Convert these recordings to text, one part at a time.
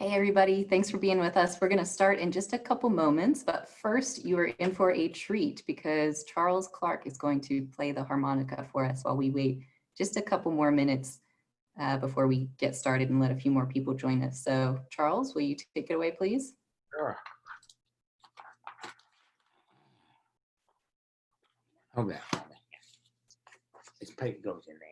Hey everybody, thanks for being with us. We're going to start in just a couple moments, but first you are in for a treat because Charles Clark is going to play the harmonica for us while we wait just a couple more minutes before we get started and let a few more people join us. So Charles, will you take it away, please? Sure. Hold on. This paper goes in there.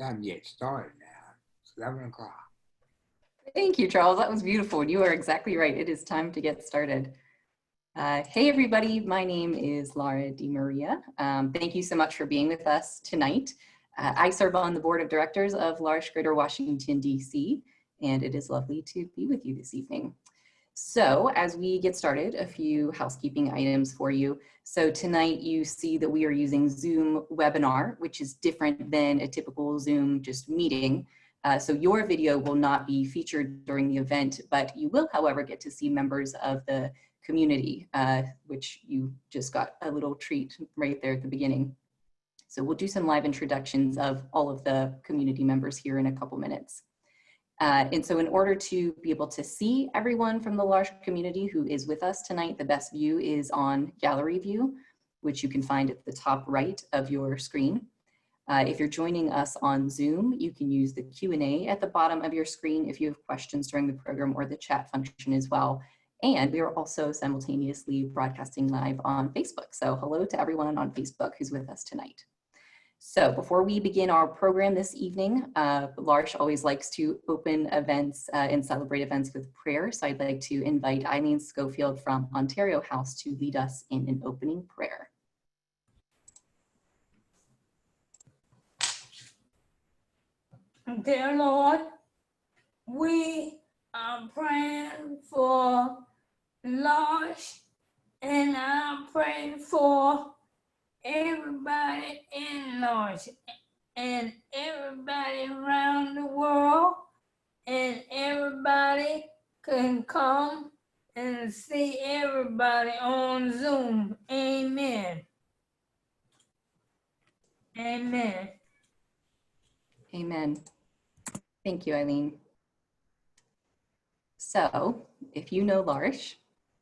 Time to get started now. It's 11 o'clock. Thank you, Charles. That was beautiful. You are exactly right. It is time to get started. Hey, everybody. My name is Laura DiMaria. Thank you so much for being with us tonight. I serve on the board of directors of L'Arche Greater Washington, D.C., and it is lovely to be with you this evening. So as we get started, a few housekeeping items for you. So tonight you see that we are using Zoom webinar, which is different than a typical Zoom just meeting. So your video will not be featured during the event, but you will, however, get to see members of the community, which you just got a little treat right there at the beginning. So we'll do some live introductions of all of the community members here in a couple minutes. And so in order to be able to see everyone from the L'Arche community who is with us tonight, the best view is on gallery view, which you can find at the top right of your screen. If you're joining us on Zoom, you can use the Q&A at the bottom of your screen if you have questions during the program, or the chat function as well. And we are also simultaneously broadcasting live on Facebook. So hello to everyone on Facebook who's with us tonight. So before we begin our program this evening, L'Arche always likes to open events and celebrate events with prayer. So I'd like to invite Eileen Schofield from Ontario House to lead us in an opening prayer. Dear Lord, we are praying for L'Arche, and I'm praying for everybody in L'Arche and everybody around the world, and everybody can come and see everybody on Zoom. Amen. Amen. Amen. Thank you, Eileen. So if you know L'Arche,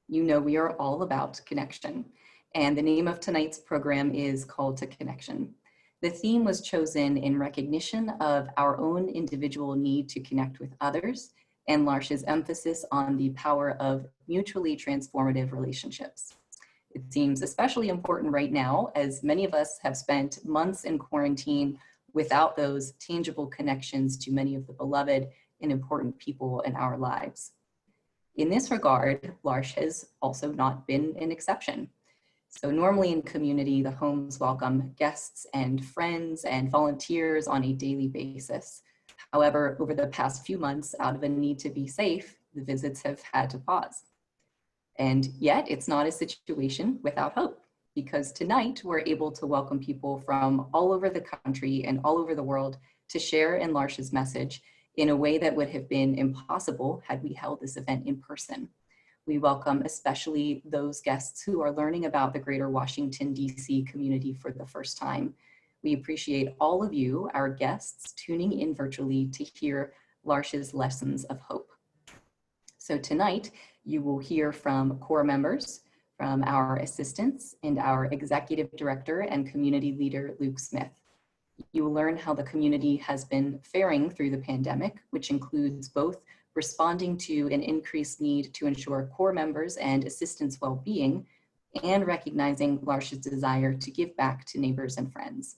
you know we are all about connection. And the name of tonight's program is Call to Connection. The theme was chosen in recognition of our own individual need to connect with others and L'Arche's emphasis on the power of mutually transformative relationships. It seems especially important right now, as many of us have spent months in quarantine without those tangible connections to many of the beloved and important people in our lives. In this regard, L'Arche has also not been an exception. So normally in community, the homes welcome guests and friends and volunteers on a daily basis. However, over the past few months, out of a need to be safe, the visits have had to pause. And yet it's not a situation without hope, because tonight we're able to welcome people from all over the country and all over the world to share in L'Arche's message in a way that would have been impossible had we held this event in person. We welcome especially those guests who are learning about the greater Washington, D.C. community for the first time. We appreciate all of you, our guests, tuning in virtually to hear L'Arche's lessons of hope. So tonight, you will hear from core members, from our assistants, and our executive director and community leader, Luke Smith. You will learn how the community has been faring through the pandemic, which includes both responding to an increased need to ensure core members and assistants' well-being, and recognizing L'Arche's desire to give back to neighbors and friends.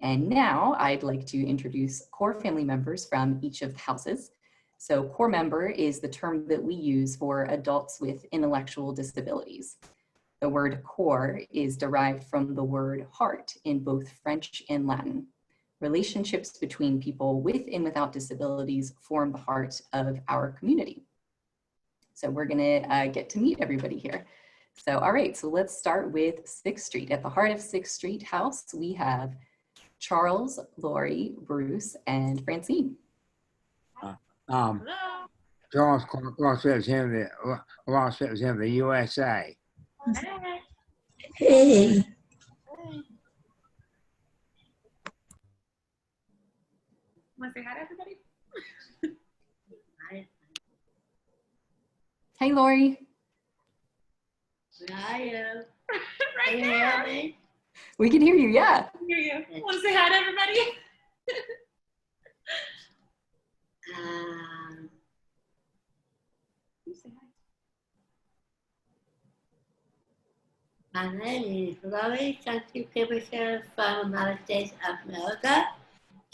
And now I'd like to introduce core family members from each of the houses. So core member is the term that we use for adults with intellectual disabilities. The word core is derived from the word heart in both French and Latin. Relationships between people with and without disabilities form the heart of our community. So we're gonna get to meet everybody here. So, all right, so let's start with 6th Street. At the heart of 6th Street House, we have Charles, Lori, Bruce, and Francine. Charles represents the USA. Hey. Want to say hi to everybody? Hey, Lori. I am. Right there. We can hear you, yeah. I hear you. Want to say hi to everybody? You say hi. My name is Lori, country publisher from the United States of America,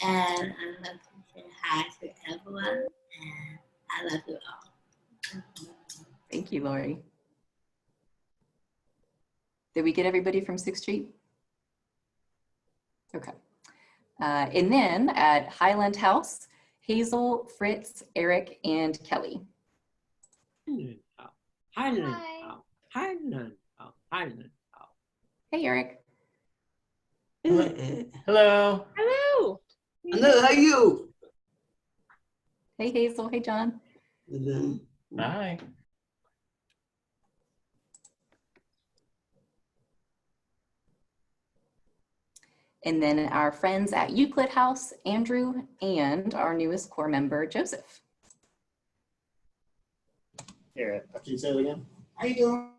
and I love to say hi to everyone, and I love you all. Thank you, Lori. Did we get everybody from 6th Street? Okay. And then at Highland House, Hazel, Fritz, Eric, and Kelly. Highland. Hey, Eric. Hello. Hello. Hello, how are you? Hey, Hazel. Hey, John. Hi. And then our friends at Euclid House, Andrew, and our newest core member, Joseph. Here, can you say it again? How you doing?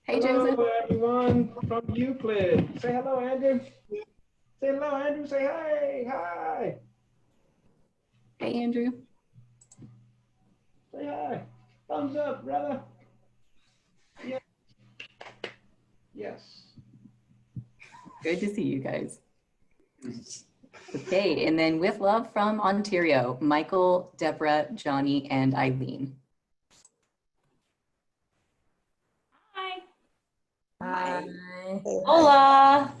Hey, Hello, Joseph. everyone from Euclid. Say hello, Andrew. Say hello, Andrew. Say hi. Hi. Hey, Andrew. Say hi. Thumbs up, brother. Yeah. Yes. Good to see you guys. Okay, and then with love from Ontario, Michael, Deborah, Johnny, and Eileen. Hi. Hi. Hola.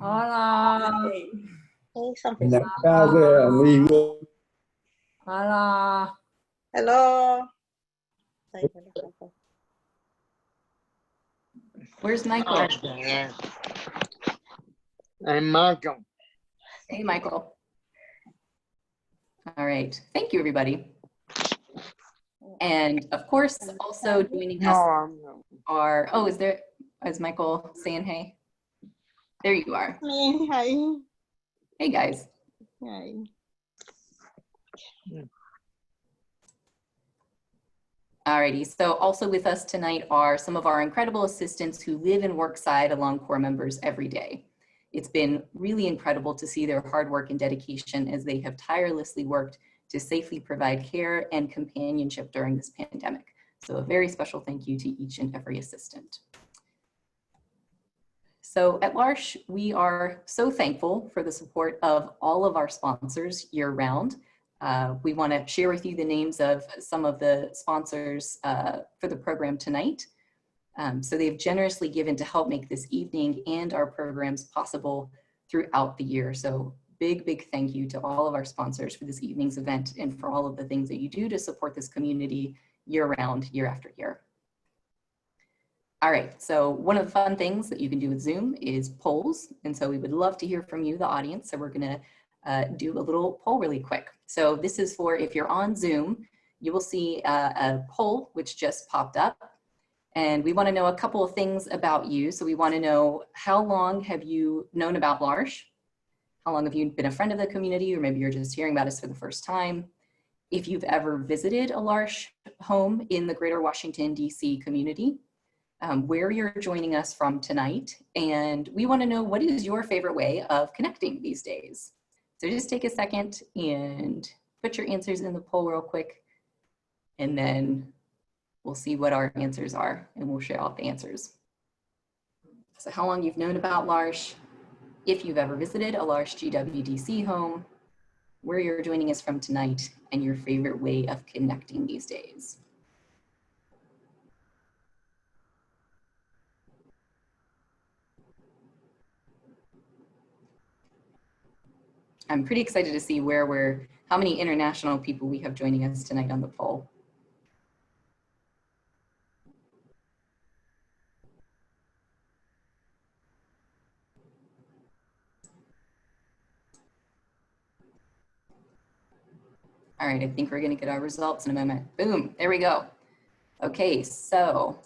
Hola. Say something. Hola. Hello. Say hello. Where's Michael? I'm Malcolm. Hey, Michael. All right, thank you, everybody. And of course, also joining us are, oh, is Michael saying hey? There you are. Hi. Hey, guys. Hi. Alrighty, so also with us tonight are some of our incredible assistants who live and work side along core members every day. It's been really incredible to see their hard work and dedication as they have tirelessly worked to safely provide care and companionship during this pandemic. So a very special thank you to each and every assistant. So at L'Arche, we are so thankful for the support of all of our sponsors year round. We want to share with you the names of some of the sponsors for the program tonight. So they've generously given to help make this evening and our programs possible throughout the year. So big thank you to all of our sponsors for this evening's event and for all of the things that you do to support this community year round, year after year. All right, so one of the fun things that you can do with Zoom is polls. And so we would love to hear from you, the audience. So we're gonna do a little poll really quick. So this is for if you're on Zoom, you will see a poll which just popped up. And we wanna know a couple of things about you. So we wanna know, how long have you known about L'Arche? How long have you been a friend of the community, or maybe you're just hearing about us for the first time? If you've ever visited a L'Arche home in the greater Washington, DC community, where you're joining us from tonight, and we want to know, what is your favorite way of connecting these days? So just take a second and put your answers in the poll real quick, and then we'll see what our answers are, and we'll share out the answers. So how long you've known about L'Arche, if you've ever visited a L'Arche GWDC home, where you're joining us from tonight, and your favorite way of connecting these days. I'm pretty excited to see how many international people we have joining us tonight on the poll. All right, I think we're gonna get our results in a moment. Boom, there we go. Okay, so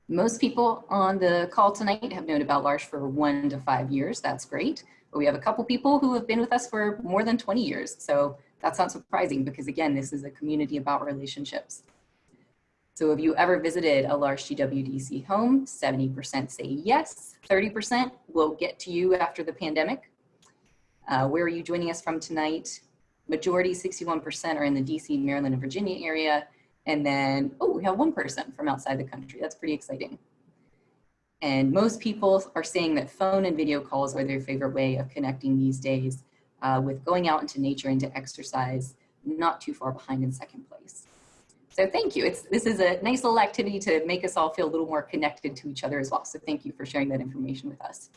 most people on the call tonight have known about L'Arche for 1 to 5 years. That's great. But we have a couple people who have been with us for more than 20 years. So that's not surprising, because again, this is a community about relationships. So have you ever visited a L'Arche GWDC home? 70% say yes, 30% will get to you after the pandemic. Where are you joining us from tonight? Majority, 61%, are in the DC, Maryland, and Virginia area. And then, oh, we have 1% from outside the country. That's pretty exciting. And most people are saying that phone and video calls are their favorite way of connecting these days, with going out into nature and to exercise not too far behind in second place. So thank you. This is a nice little activity to make us all feel a little more connected to each other as well. So thank you for sharing that information with us.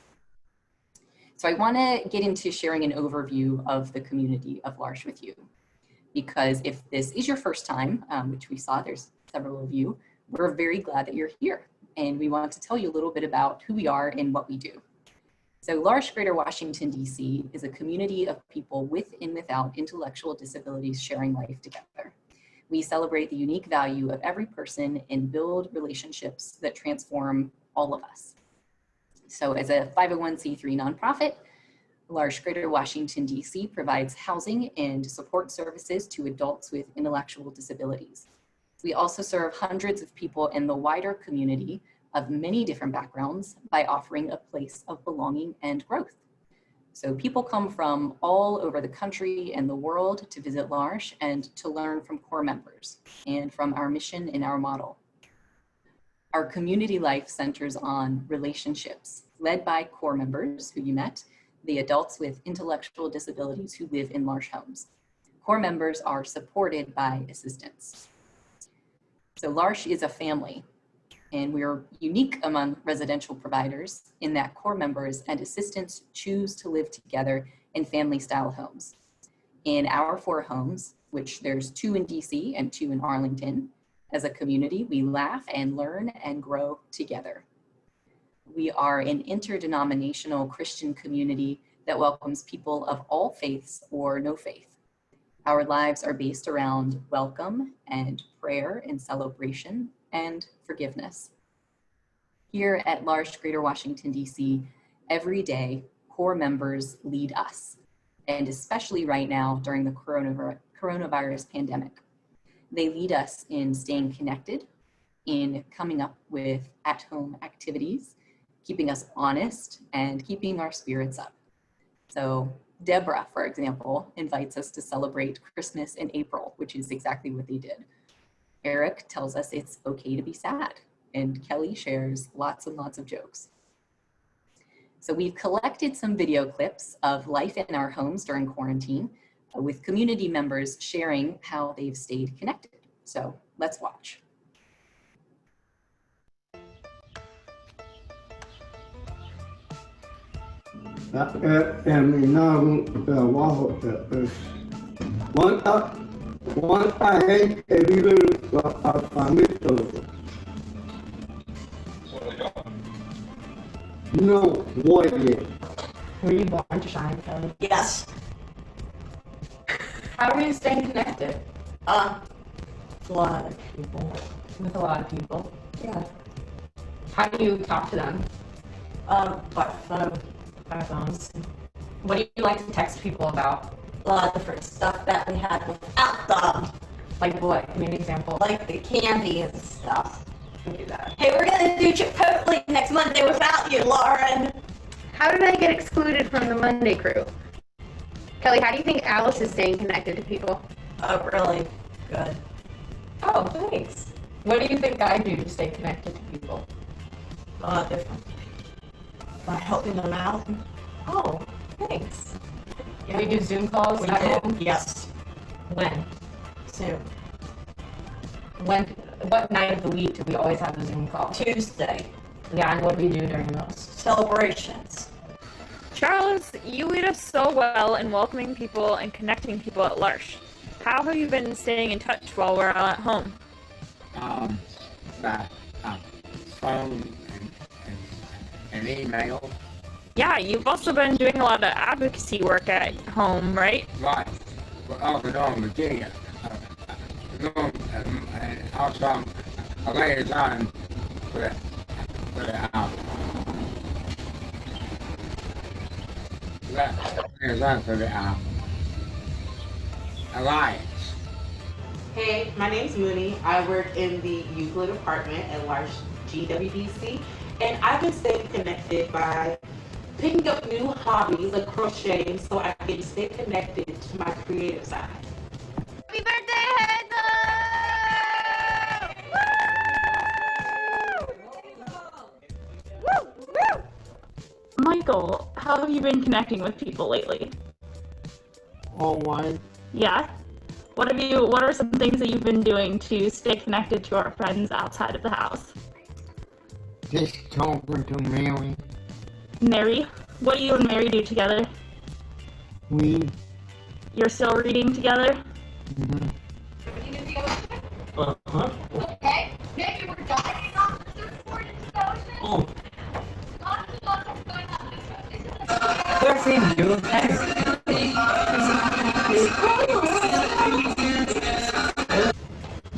So I want to get into sharing an overview of the community of L'Arche with you, because if this is your first time, which we saw there's several of you, we're very glad that you're here. And we want to tell you a little bit about who we are and what we do. So L'Arche Greater Washington, DC is a community of people with and without intellectual disabilities sharing life together. We celebrate the unique value of every person and build relationships that transform all of us. So as a 501c3 nonprofit, L'Arche Greater Washington, DC provides housing and support services to adults with intellectual disabilities. We also serve hundreds of people in the wider community of many different backgrounds by offering a place of belonging and growth. So people come from all over the country and the world to visit L'Arche and to learn from core members and from our mission and our model. Our community life centers on relationships led by core members who you met, the adults with intellectual disabilities who live in L'Arche homes. Core members are supported by assistants. So L'Arche is a family, and we're unique among residential providers in that core members and assistants choose to live together in family-style homes. In our 4 homes, which there's 2 in DC and 2 in Arlington, as a community, we laugh and learn and grow together. We are an interdenominational Christian community that welcomes people of all faiths or no faith. Our lives are based around welcome and prayer and celebration and forgiveness. Here at L'Arche Greater Washington, DC, every day, core members lead us, and especially right now during the coronavirus pandemic. They lead us in staying connected, in coming up with at-home activities, keeping us honest, and keeping our spirits up. So Deborah, for example, invites us to celebrate Christmas in April, which is exactly what they did. Eric tells us it's okay to be sad, and Kelly shares lots and lots of jokes. So we've collected some video clips of life in our homes during quarantine with community members sharing how they've stayed connected. So let's watch. No, what yet? Were you born to shine, Kelly? Yes. How are you staying connected? With a lot of people. With a lot of people. Yeah. How do you talk to them? By phone. By phones. What do you like to text people about? A lot of different stuff that we had without them. Like what? Give me an example. Like the candy and stuff. You do that. Hey, we're gonna do Chipotle next Monday without you, Lauren. How did I get excluded from the Monday crew? Kelly, how do you think Alice is staying connected to people? Oh, really good. Oh, thanks. What do you think I do to stay connected to people? A lot different. By helping them out. Oh, thanks. Do we do Zoom calls We at did. home? Yes. When? Soon. What night of the week do we always have a Zoom call? Tuesday. Yeah, and what do we do during those? Celebrations. Charles, you lead us so well in welcoming people and connecting people at L'Arche. How have you been staying in touch while we're all at home? By phone and email. Yeah, you've also been doing a lot of advocacy work at home, right? Right. But off and on Virginia. And also I'm a liaison for the liaison for the Alliance. Hey, my name's Mooney. I work in the Euclid department at L'Arche GWDC, and I've been staying connected by picking up new hobbies like crocheting so I can stay connected to my creative side. Happy birthday, Hazel! Woo! Woo! Michael, how have you been connecting with people lately? Online. Yeah? What are some things that you've been doing to stay connected to our friends outside of the house? Just talking to Mary. Mary? What do you and Mary do together? You're still reading together? Uh-huh. Okay, maybe we're diving off the surfboard into the ocean. Oh, Lots of going on this I've seen you.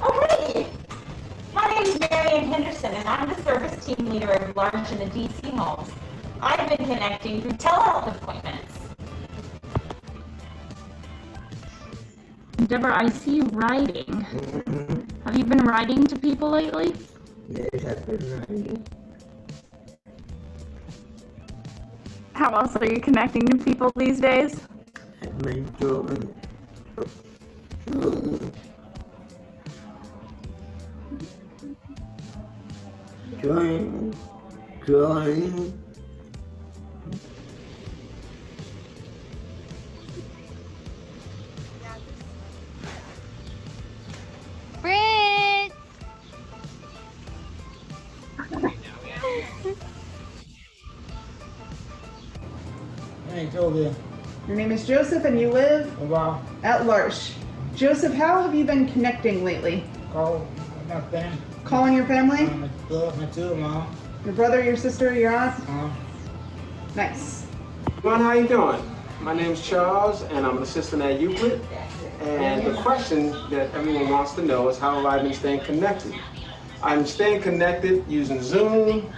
Oh, hey! My name's Marianne Henderson, and I'm the service team leader of L'Arche in the DC homes. I've been connecting through telehealth appointments. Deborah, I see you writing. Have you been writing to people lately? Yes, I've been writing. How else are you connecting to people these days? I've been doing. Drawing. Fritz! Hey, Toby. Your name is Joseph and you live Wow. at L'Arche. Joseph, how have you been connecting lately? Call my family. Calling your family? My two mom. Your brother, your sister, your aunt? Nice. Everyone, how you doing? My name's Charles, and I'm an assistant at Euclid. And the question that everyone wants to know is how have I been staying connected? I'm staying connected using Zoom,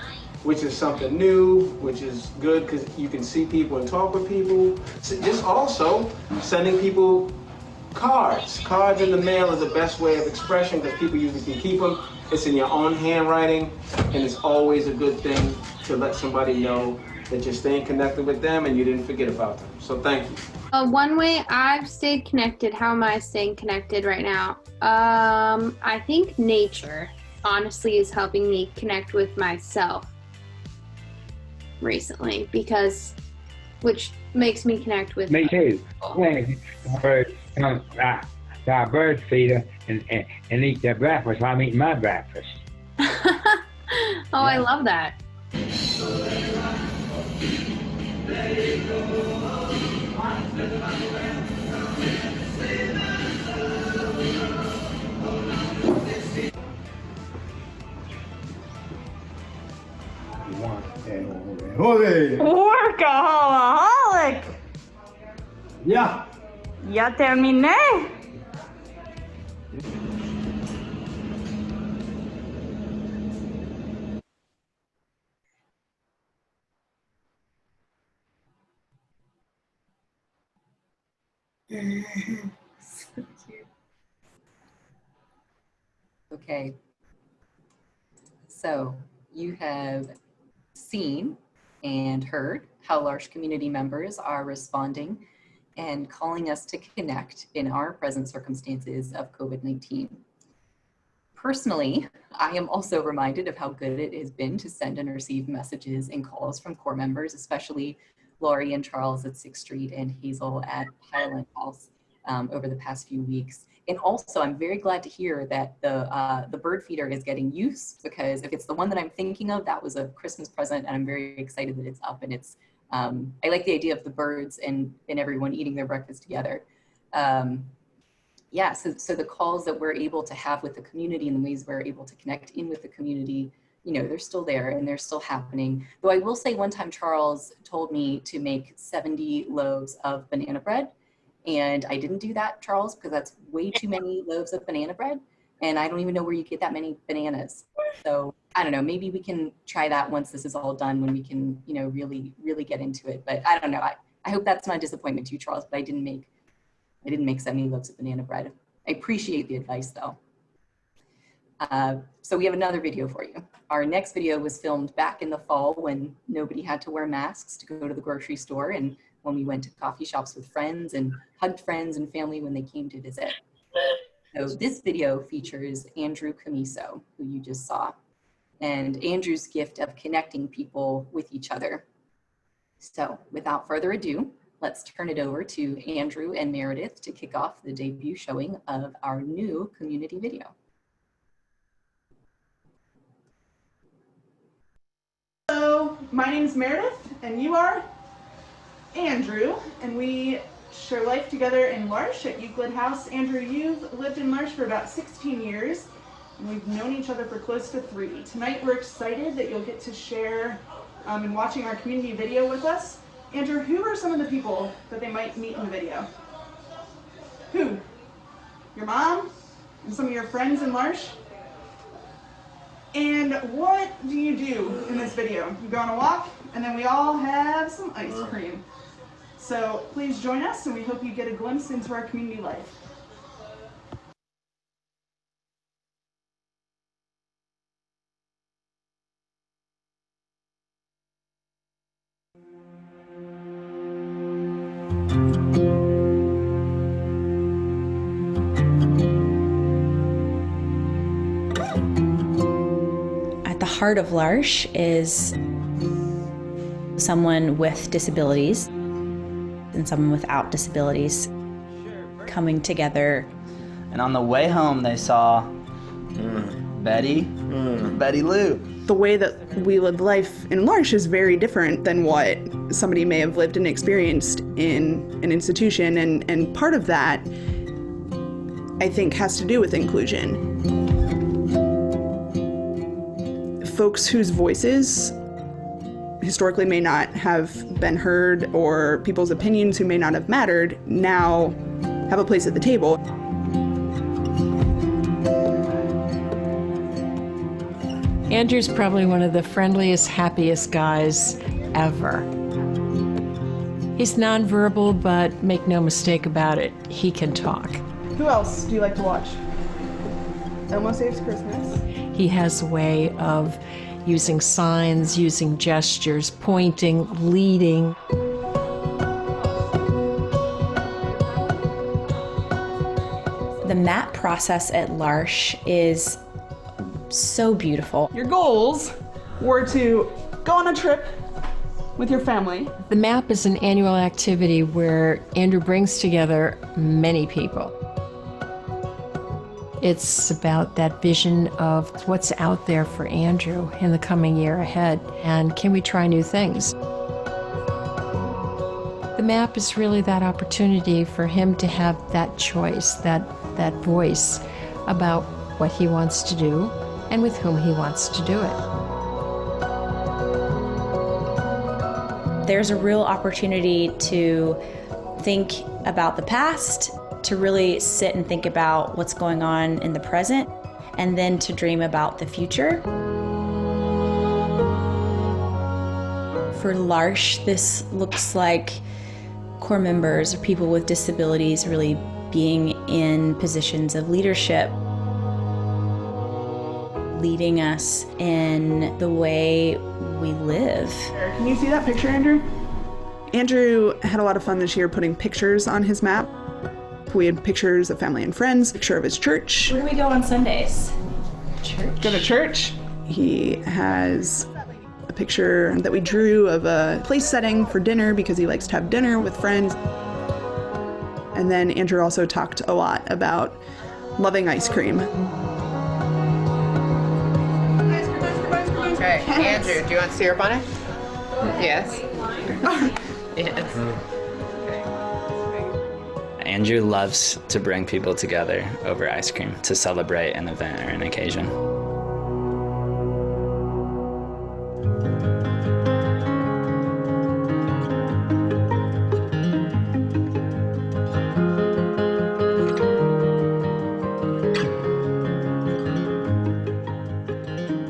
which is something new, which is good because you can see people and talk with people. Just also sending people cards. Cards in the mail is the best way of expression because people usually can keep them. It's in your own handwriting, and it's always a good thing to let somebody know that you're staying connected with them and you didn't forget about them. So thank you. One way I've stayed connected, how am I staying connected right now? I think nature, honestly, is helping me connect with myself. recently which makes me connect with. Me too. When birds come, our bird feeder and eat their breakfast while I'm eating my breakfast. Oh, I love that. Workaholic. Ya. Ya terminé. Okay. So you have seen and heard how L'Arche community members are responding and calling us to connect in our present circumstances of COVID-19. Personally, I am also reminded of how good it has been to send and receive messages and calls from core members, especially Laurie and Charles at 6th Street and Hazel at Highland House over the past few weeks. And also, I'm very glad to hear that the bird feeder is getting use, because if it's the one that I'm thinking of, that was a Christmas present, and I'm very excited that it's up and it's, I like the idea of the birds and everyone eating their breakfast together. Yeah, so the calls that we're able to have with the community and the ways we're able to connect in with the community, you know, they're still there and they're still happening. Though I will say one time Charles told me to make 70 loaves of banana bread. And I didn't do that, Charles, because that's way too many loaves of banana bread. And I don't even know where you get that many bananas. So I don't know, maybe we can try that once this is all done, when we can, you know, really get into it. But I don't know, I hope that's not a disappointment to you, Charles, but I didn't make 70 loaves of banana bread. I appreciate the advice though. So we have another video for you. Our next video was filmed back in the fall when nobody had to wear masks to go to the grocery store, and when we went to coffee shops with friends and hugged friends and family when they came to visit. So this video features Andrew Camiso, who you just saw, and Andrew's gift of connecting people with each other. So without further ado, let's turn it over to Andrew and Meredith to kick off the debut showing of our new community video. Hello, my name's Meredith, and you are? Andrew, and we share life together in L'Arche at Euclid House. Andrew, you've lived in L'Arche for about 16 years, and we've known each other for close to 3. Tonight we're excited that you'll get to share in watching our community video with us. Andrew, who are some of the people that they might meet in the video? Who? Your mom? And some of your friends in L'Arche? And what do you do in this video? You go on a walk, and then we all have some ice cream. So please join us, and we hope you get a glimpse into our community life. At the heart of L'Arche is someone with disabilities and someone without disabilities coming together. And on the way home, they saw Betty Lou. The way that we live life in L'Arche is very different than what somebody may have lived and experienced in an institution, and part of that, I think, has to do with inclusion. Folks whose voices historically may not have been heard, or people's opinions who may not have mattered, now have a place at the table. Andrew's probably one of the friendliest, happiest guys ever. He's nonverbal, but make no mistake about it, he can talk. Who else do you like to watch? Elmo Saves Christmas. He has a way of using signs, using gestures, pointing, leading. The map process at L'Arche is so beautiful. Your goals were to go on a trip with your family. The MAP is an annual activity where Andrew brings together many people. It's about that vision of what's out there for Andrew in the coming year ahead, and can we try new things? The MAP is really that opportunity for him to have that choice, that voice about what he wants to do and with whom he wants to do it. There's a real opportunity to think about the past, to really sit and think about what's going on in the present, and then to dream about the future. For L'Arche, this looks like core members or people with disabilities really being in positions of leadership, leading us in the way we live. Can you see that picture, Andrew? Andrew had a lot of fun this year putting pictures on his map. We had pictures of family and friends, picture of his church. Where do we go on Sundays? Church. Go to church. He has a picture that we drew of a place setting for dinner because he likes to have dinner with friends. And then Andrew also talked a lot about loving ice cream. Okay, Andrew, do you want syrup on it? Yes. Yes. Andrew loves to bring people together over ice cream to celebrate an event or an occasion.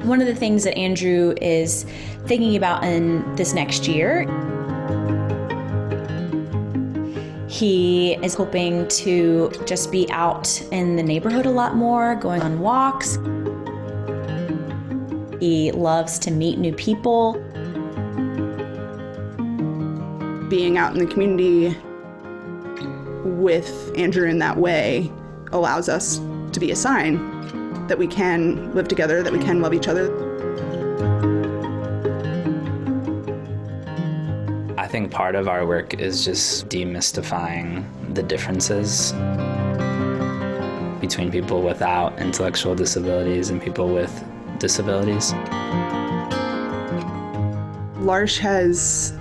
One of the things that Andrew is thinking about in this next year, he is hoping to just be out in the neighborhood a lot more, going on walks. He loves to meet new people. Being out in the community with Andrew in that way allows us to be a sign that we can live together, that we can love each other. I think part of our work is just demystifying the differences between people without intellectual disabilities and people with disabilities. L'Arche has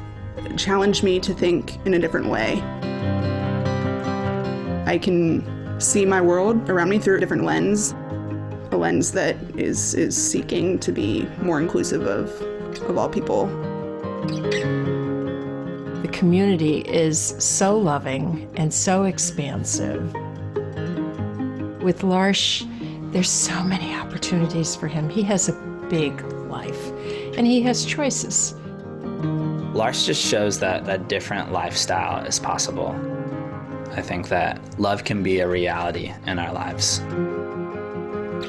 challenged me to think in a different way. I can see my world around me through a different lens, a lens that is seeking to be more inclusive of all people. The community is so loving and so expansive. With L'Arche, there's so many opportunities for him. He has a big life, and he has choices. L'Arche just shows that a different lifestyle is possible. I think that love can be a reality in our lives.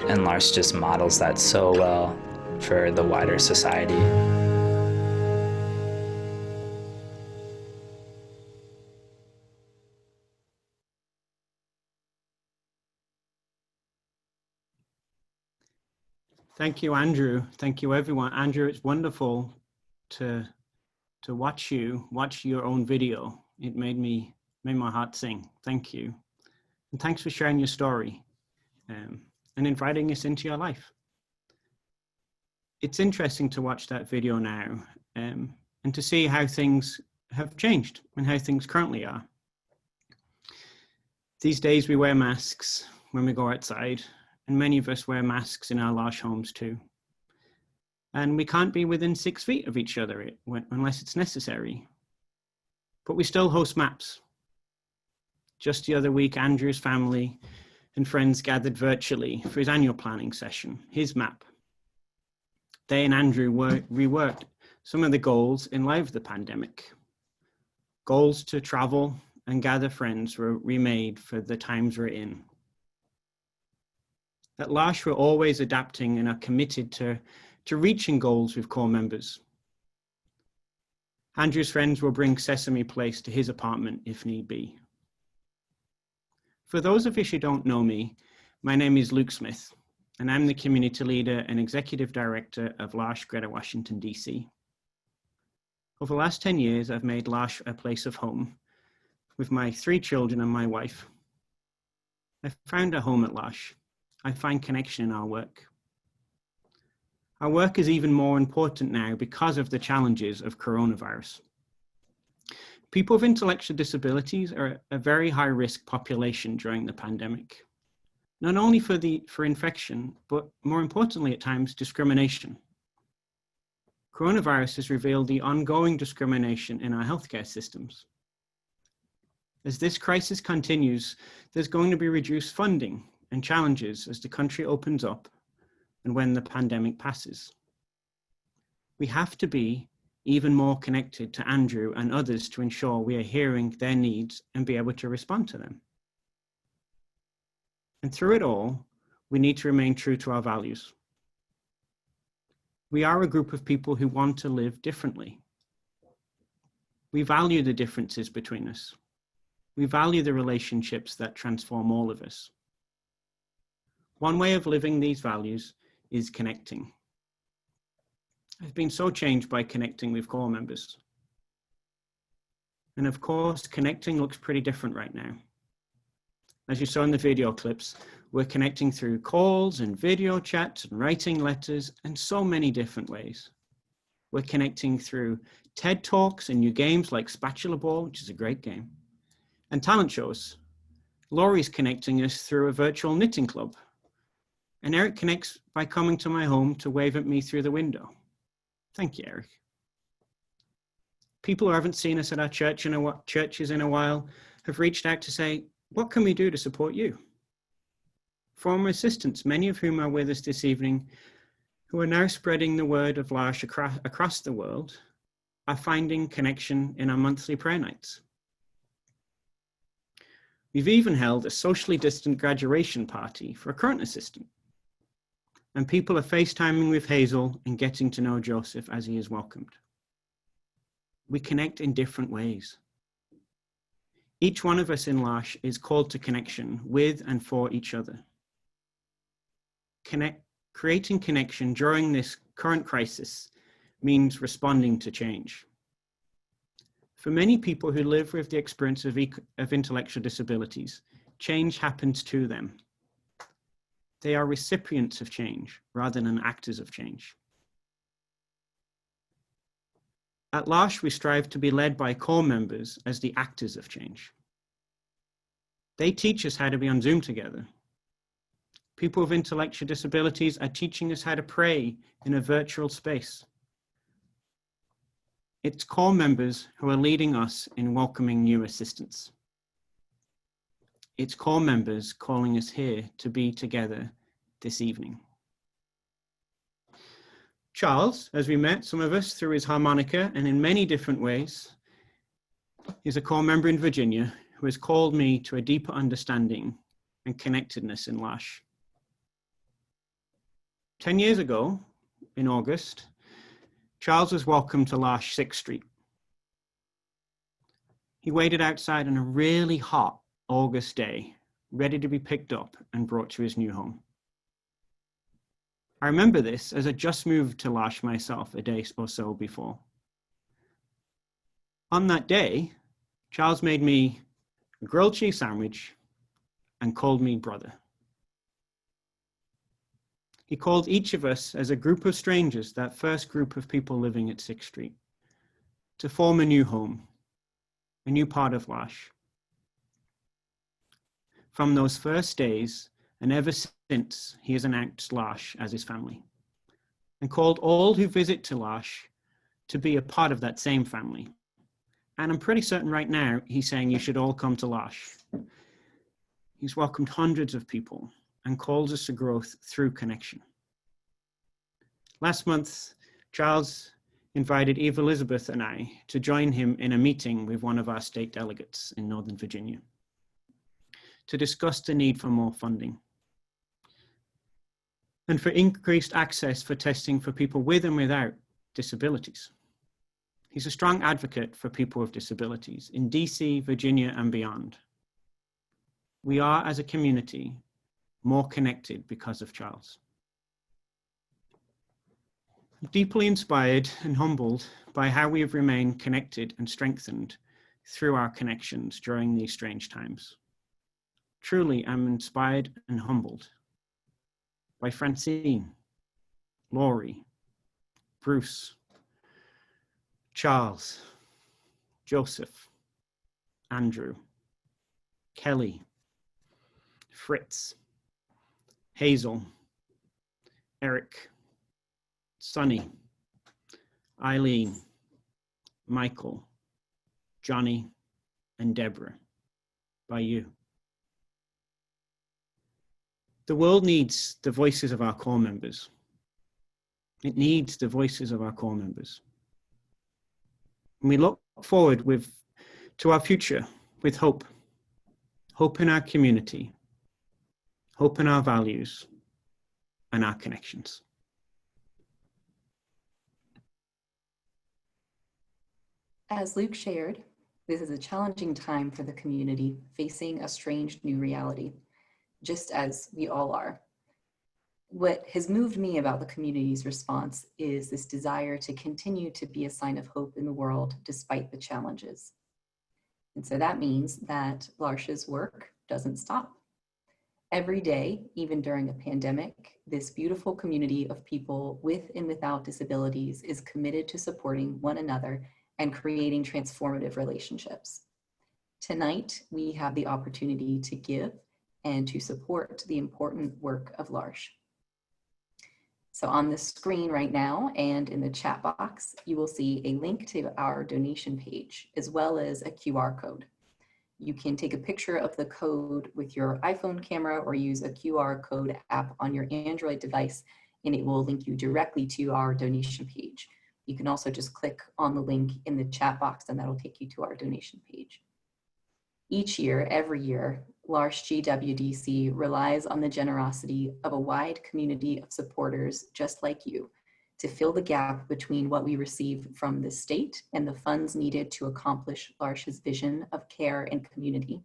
And L'Arche just models that so well for the wider society. Thank you, Andrew. Thank you, everyone. Andrew, it's wonderful to watch your own video. It made my heart sing. Thank you. And thanks for sharing your story and inviting us into your life. It's interesting to watch that video now and to see how things have changed and how things currently are. These days we wear masks when we go outside, and many of us wear masks in our L'Arche homes too. And we can't be within 6 feet of each other unless it's necessary. But we still host MAPs. Just the other week, Andrew's family and friends gathered virtually for his annual planning session, his MAP. They and Andrew reworked some of the goals in light of the pandemic. Goals to travel and gather friends were remade for the times we're in. At L'Arche, we're always adapting and are committed to reaching goals with core members. Andrew's friends will bring Sesame Place to his apartment if need be. For those of you who don't know me, my name is Luke Smith, and I'm the community leader and executive director of L'Arche Greater Washington, DC. Over the last 10 years, I've made L'Arche a place of home with my 3 children and my wife. I've found a home at L'Arche. I find connection in our work. Our work is even more important now because of the challenges of coronavirus. People with intellectual disabilities are a very high-risk population during the pandemic, not only for infection, but more importantly at times, discrimination. Coronavirus has revealed the ongoing discrimination in our healthcare systems. As this crisis continues, there's going to be reduced funding and challenges as the country opens up and when the pandemic passes. We have to be even more connected to Andrew and others to ensure we are hearing their needs and be able to respond to them. And through it all, we need to remain true to our values. We are a group of people who want to live differently. We value the differences between us. We value the relationships that transform all of us. One way of living these values is connecting. I've been so changed by connecting with core members. And of course, connecting looks pretty different right now. As you saw in the video clips, we're connecting through calls and video chats and writing letters and so many different ways. We're connecting through TED Talks and new games like Spatula Ball, which is a great game, and talent shows. Laurie's connecting us through a virtual knitting club. And Eric connects by coming to my home to wave at me through the window. Thank you, Eric. People who haven't seen us at our churches in a while have reached out to say, what can we do to support you? Former assistants, many of whom are with us this evening, who are now spreading the word of L'Arche across the world, are finding connection in our monthly prayer nights. We've even held a socially distant graduation party for a current assistant. And people are FaceTiming with Hazel and getting to know Joseph as he is welcomed. We connect in different ways. Each one of us in L'Arche is called to connection with and for each other. Creating connection during this current crisis means responding to change. For many people who live with the experience of intellectual disabilities, change happens to them. They are recipients of change rather than actors of change. At L'Arche, we strive to be led by core members as the actors of change. They teach us how to be on Zoom together. People with intellectual disabilities are teaching us how to pray in a virtual space. It's core members who are leading us in welcoming new assistants. It's core members calling us here to be together this evening. Charles, as we met, some of us, through his harmonica and in many different ways, is a core member in Virginia who has called me to a deeper understanding and connectedness in L'Arche. 10 years ago, in August, Charles was welcomed to L'Arche 6th Street. He waited outside on a really hot August day, ready to be picked up and brought to his new home. I remember this as I just moved to L'Arche myself a day or so before. On that day, Charles made me a grilled cheese sandwich and called me brother. He called each of us as a group of strangers, that first group of people living at 6th Street, to form a new home, a new part of L'Arche. From those first days, and ever since, he has announced L'Arche as his family, and called all who visit to L'Arche to be a part of that same family. And I'm pretty certain right now, he's saying you should all come to L'Arche. He's welcomed hundreds of people and calls us to growth through connection. Last month, Charles invited Eve Elizabeth and I to join him in a meeting with one of our state delegates in Northern Virginia to discuss the need for more funding and for increased access for testing for people with and without disabilities. He's a strong advocate for people with disabilities in DC, Virginia, and beyond. We are, as a community, more connected because of Charles. I'm deeply inspired and humbled by how we have remained connected and strengthened through our connections during these strange times. Truly, I'm inspired and humbled by Francine, Laurie, Bruce, Charles, Joseph, Andrew, Kelly, Fritz, Hazel, Eric, Sonny, Eileen, Michael, Johnny, and Deborah, by you. The world needs the voices of our core members. It needs the voices of our core members. And we look forward to our future with hope. Hope in our community, hope in our values, and our connections. As Luke shared, this is a challenging time for the community facing a strange new reality, just as we all are. What has moved me about the community's response is this desire to continue to be a sign of hope in the world despite the challenges. And so that means that L'Arche's work doesn't stop. Every day, even during a pandemic, this beautiful community of people with and without disabilities is committed to supporting one another and creating transformative relationships. Tonight, we have the opportunity to give and to support the important work of L'Arche. So on the screen right now and in the chat box, you will see a link to our donation page, as well as a QR code. You can take a picture of the code with your iPhone camera or use a QR code app on your Android device, and it will link you directly to our donation page. You can also just click on the link in the chat box and that'll take you to our donation page. Each year, every year, L'Arche GWDC relies on the generosity of a wide community of supporters just like you to fill the gap between what we receive from the state and the funds needed to accomplish L'Arche's vision of care and community.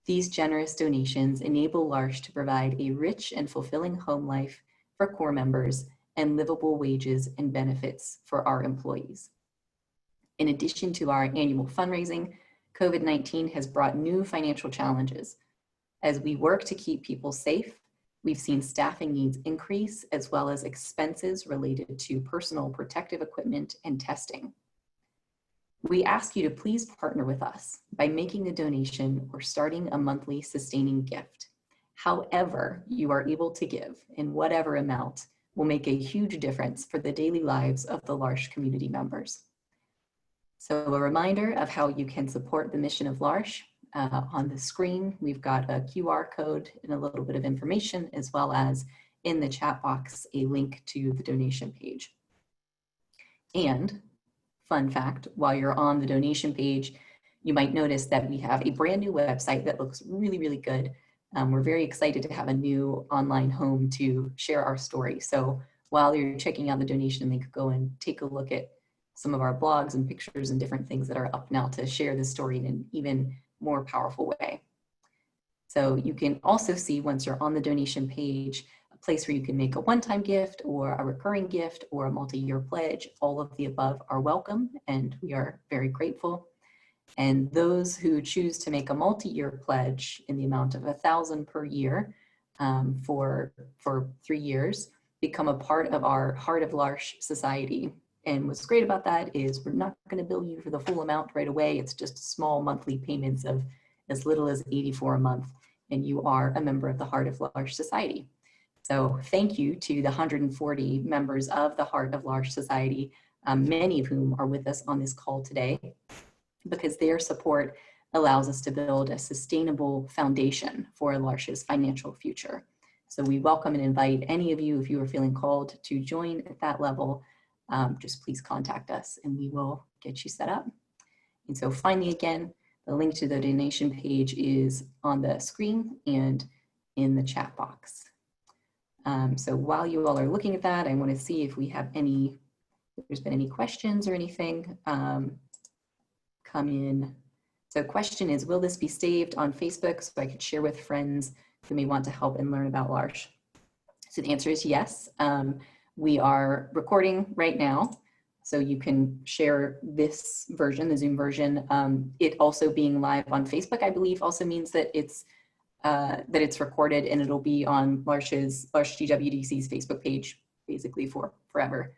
These generous donations enable L'Arche to provide a rich and fulfilling home life for core members and livable wages and benefits for our employees. In addition to our annual fundraising, COVID-19 has brought new financial challenges. As we work to keep people safe, we've seen staffing needs increase, as well as expenses related to personal protective equipment and testing. We ask you to please partner with us by making a donation or starting a monthly sustaining gift. However you are able to give, in whatever amount, will make a huge difference for the daily lives of the L'Arche community members. So a reminder of how you can support the mission of L'Arche. On the screen, we've got a QR code and a little bit of information, as well as in the chat box, a link to the donation page. And fun fact, while you're on the donation page, you might notice that we have a brand new website that looks really, really good. We're very excited to have a new online home to share our story. So while you're checking out the donation link, go and take a look at some of our blogs and pictures and different things that are up now to share the story in an even more powerful way. So you can also see, once you're on the donation page, a place where you can make a one-time gift or a recurring gift or a multi-year pledge. All of the above are welcome, and we are very grateful. And those who choose to make a multi-year pledge in the amount of $1,000 per year for 3 years become a part of our Heart of L'Arche Society. And what's great about that is we're not going to bill you for the full amount right away. It's just small monthly payments of as little as $84 a month, and you are a member of the Heart of L'Arche Society. So thank you to the 140 members of the Heart of L'Arche Society, many of whom are with us on this call today, because their support allows us to build a sustainable foundation for L'Arche's financial future. So we welcome and invite any of you, if you are feeling called to join at that level, just please contact us and we will get you set up. And so finally, again, the link to the donation page is on the screen and in the chat box. So while you all are looking at that, I want to see if we have if there's been any questions or anything come in. So question is, will this be saved on Facebook so I could share with friends who may want to help and learn about L'Arche? So the answer is yes. We are recording right now, so you can share this version, the Zoom version. It also being live on Facebook, I believe, also means that it's recorded and it'll be on Larsh GWDC's Facebook page, basically for forever.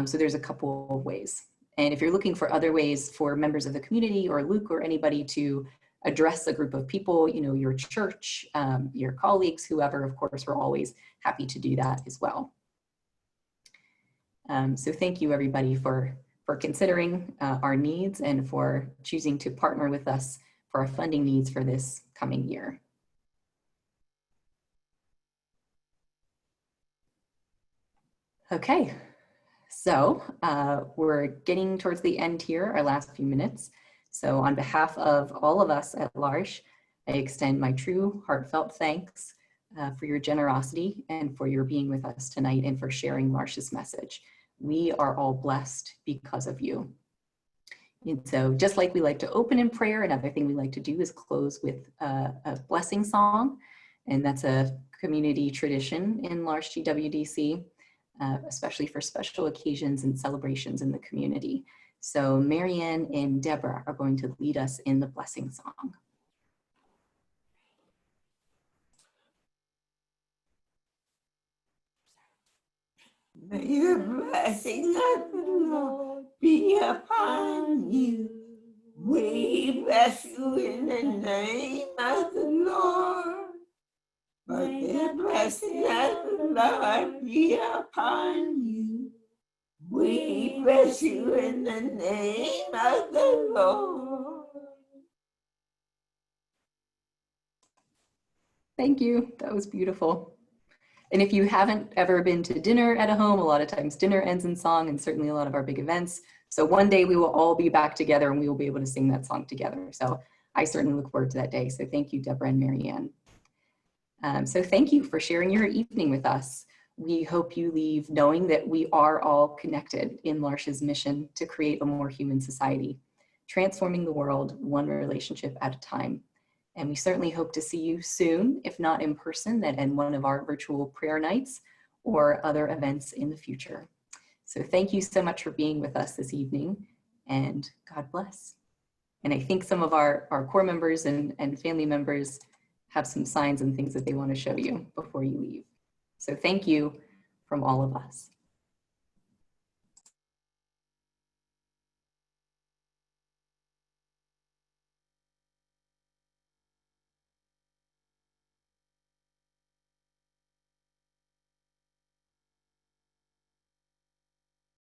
So there's a couple of ways. And if you're looking for other ways for members of the community or Luke or anybody to address a group of people, you know, your church, your colleagues, whoever, of course, we're always happy to do that as well. So thank you everybody for considering our needs and for choosing to partner with us for our funding needs for this coming year. Okay, so we're getting towards the end here, our last few minutes. So on behalf of all of us at L'Arche, I extend my true heartfelt thanks for your generosity and for your being with us tonight and for sharing L'Arche's message. We are all blessed because of you. And so just like we like to open in prayer, another thing we like to do is close with a blessing song. And that's a community tradition in L'Arche GWDC, especially for special occasions and celebrations in the community. So Marianne and Deborah are going to lead us in the blessing song. May the blessing of the Lord be upon you. We bless you in the name of the Lord. May the blessing of the Lord be upon you. We bless you in the name of the Lord. Thank you. That was beautiful. And if you haven't ever been to dinner at a home, a lot of times dinner ends in song, and certainly a lot of our big events. So one day we will all be back together and we will be able to sing that song together. So I certainly look forward to that day. So thank you, Deborah and Marianne. So thank you for sharing your evening with us. We hope you leave knowing that we are all connected in L'Arche's mission to create a more human society, transforming the world one relationship at a time. And we certainly hope to see you soon, if not in person, then in one of our virtual prayer nights or other events in the future. So thank you so much for being with us this evening, and God bless. And I think some of our core members and family members have some signs and things that they want to show you before you leave. So thank you from all of us.